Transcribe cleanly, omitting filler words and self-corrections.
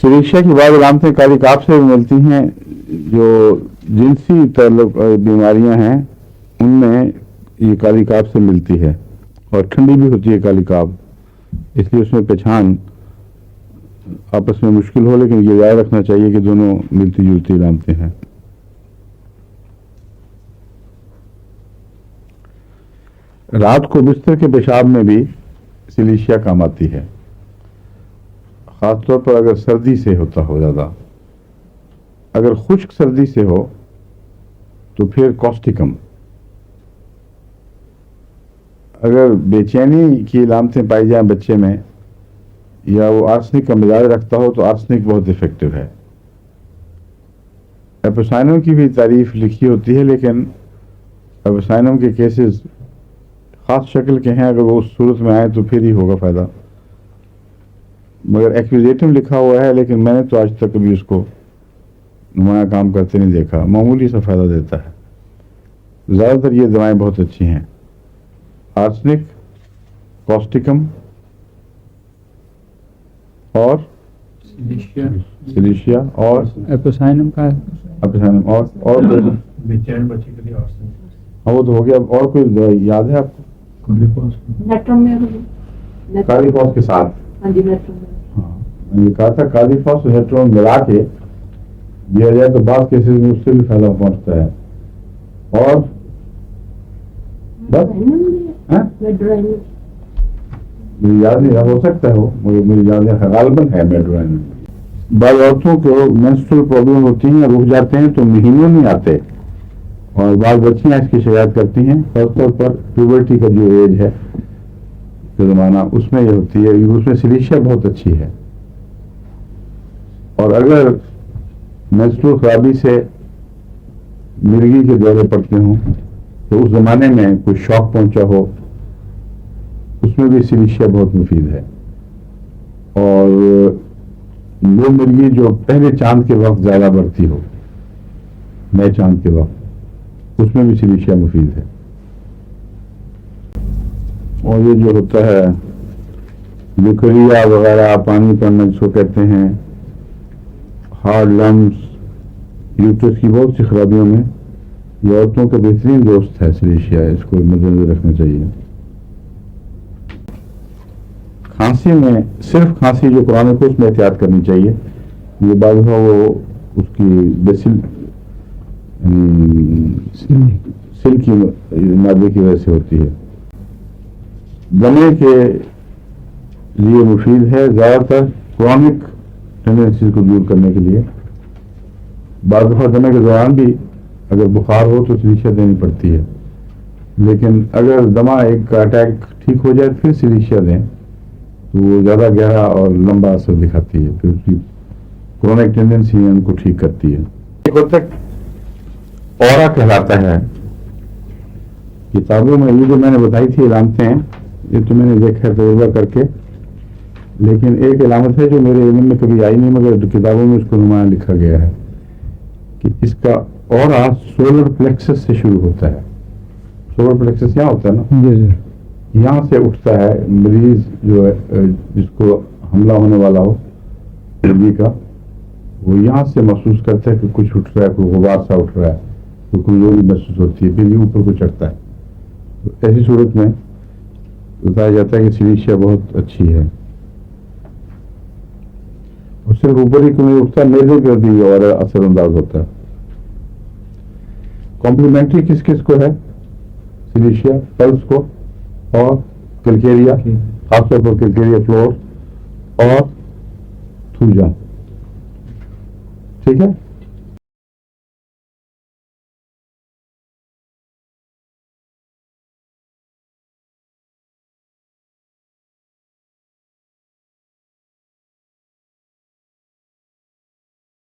سلیشیا کی بعض علامتیں کالی کاف سے بھی ملتی ہیں. جو جنسی تعلق بیماریاں ہیں ان میں یہ کالی کاف سے ملتی ہے, اور ٹھنڈی بھی ہوتی ہے کالی کاف, اس لیے اس میں پہچان آپس میں مشکل ہو, لیکن یہ یاد رکھنا چاہیے کہ دونوں ملتی جلتی علامتیں ہیں. رات کو بستر کے پیشاب میں بھی سلیشیا کام آتی ہے, خاص طور پر اگر سردی سے ہوتا ہو زیادہ. اگر خشک سردی سے ہو تو پھر کوسٹیکم. اگر بے چینی کی علامتیں پائی جائیں بچے میں, یا وہ آرسنک کا مزاج رکھتا ہو, تو آرسنک بہت افیکٹو ہے. ایپوسائنم کی بھی تعریف لکھی ہوتی ہے, لیکن ایپوسائنم کے کیسز خاص شکل کے ہیں, اگر وہ اس صورت میں آئے تو پھر ہی ہوگا فائدہ. مگر ایکوزیٹم لکھا ہوا ہے, لیکن میں نے تو آج تک کبھی اس کو نمایاں کام کرتے نہیں دیکھا. معمولی سا فائدہ دیتا ہے. زیادہ تر یہ دوائیں بہت اچھی ہیں, آرسنک, کوسٹیکم اور سلیشیا اور ایپوسائنم کا ایپوسائنم اور بے چین بچے کے لیے ہاں وہ تو ہو گیا. اور کوئی دوائی یاد ہے آپ کو؟ کالی فاس کے ساتھ. ہاں میں نے کہا تھا کالی فاس اور نیٹرون ملا کے دیا جائے تو بعض کیسز میں اس سے بھی فائدہ پہنچتا ہے. اور بس مجھے یاد نہیں ہو سکتا ہے, وہ مجھے یاد ہے غالباً ہے میڈرائن. بعض عورتوں کو مینسٹرل پرابلم ہوتی ہیں, رک جاتے ہیں تو مہینوں نہیں آتے, اور بعض بچیاں اس کی شکایت کرتی ہیں. خاص طور پر پیوبرٹی کا جو ایج ہے زمانہ, اس میں یہ ہوتی ہے. اس میں سلیشیا بہت اچھی ہے. اور اگر مینسٹرل خرابی سے مرگی کے دورے پڑتے ہوں تو اس زمانے میں کوئی شوق پہنچا ہو, اس میں بھی سلیشیا بہت مفید ہے. اور وہ مرگی جو پہلے چاند کے وقت زیادہ بڑھتی ہو, نئے چاند کے وقت, اس میں بھی سلیشیا مفید ہے. اور یہ جو ہوتا ہے لیکوریا وغیرہ, پانی پڑنا جس کو کہتے ہیں, ہارڈ لمس, یوٹرس کی بہت سی خرابیوں میں یہ عورتوں کا بہترین دوست ہے سلیشیا. اس کو مد نظر رکھنا چاہیے. کھانسی میں صرف کھانسی جو قرآن کو اس میں احتیاط کرنی چاہیے. یہ بعض وہ اس کی بیسل سل کی مادے کی وجہ سے ہوتی ہے. دمے کے لیے مفید ہے, زیادہ تر کرونک ٹینڈنسیز کو دور کرنے کے لیے. بعض دفعہ دمے کے دوران بھی اگر بخار ہو تو سلیشیا دینی پڑتی ہے, لیکن اگر دمہ ایک کا اٹیک ٹھیک ہو جائے پھر سلیشیا دیں تو وہ زیادہ گہرا اور لمبا اثر دکھاتی ہے, پھر اس کی کرونک ٹینڈنسی ان کو ٹھیک کرتی ہے. ایک وقت تک اورا کہلاتا ہے. کتابوں میں یہ جو میں نے بتائی تھی علامتیں, یہ تو میں نے دیکھا تجربہ کر کے, لیکن ایک علامت ہے جو میرے علم میں کبھی آئی نہیں, مگر کتابوں میں اس کو نمایاں لکھا گیا ہے کہ اس کا اورا سولر پلیکسس سے شروع ہوتا ہے. سولر پلیکسس یہاں ہوتا ہے نا, یہاں سے اٹھتا ہے. مریض جو ہے جس کو حملہ ہونے والا ہو مرگی کا, وہ یہاں سے محسوس کرتا ہے کہ کچھ اٹھ رہا ہے, کوئی غبار سا اٹھ رہا ہے, کوئی کمزوری محسوس ہوتی ہے, پھر یہ اوپر کو چڑھتا ہے. تو ایسی صورت میں بتایا جاتا ہے کہ سلیشیا بہت اچھی ہے. اور صرف اوپر ہی کیوں نہیں اٹھتا, میدے پہ بھی اور اثر انداز ہوتا ہے. کمپلیمنٹری کس کس کو ہے سلیشیا؟ پلس کو اور کلکیریا, خاص طور پر کلکیریا فلور اور تھوجا. ٹھیک ہے.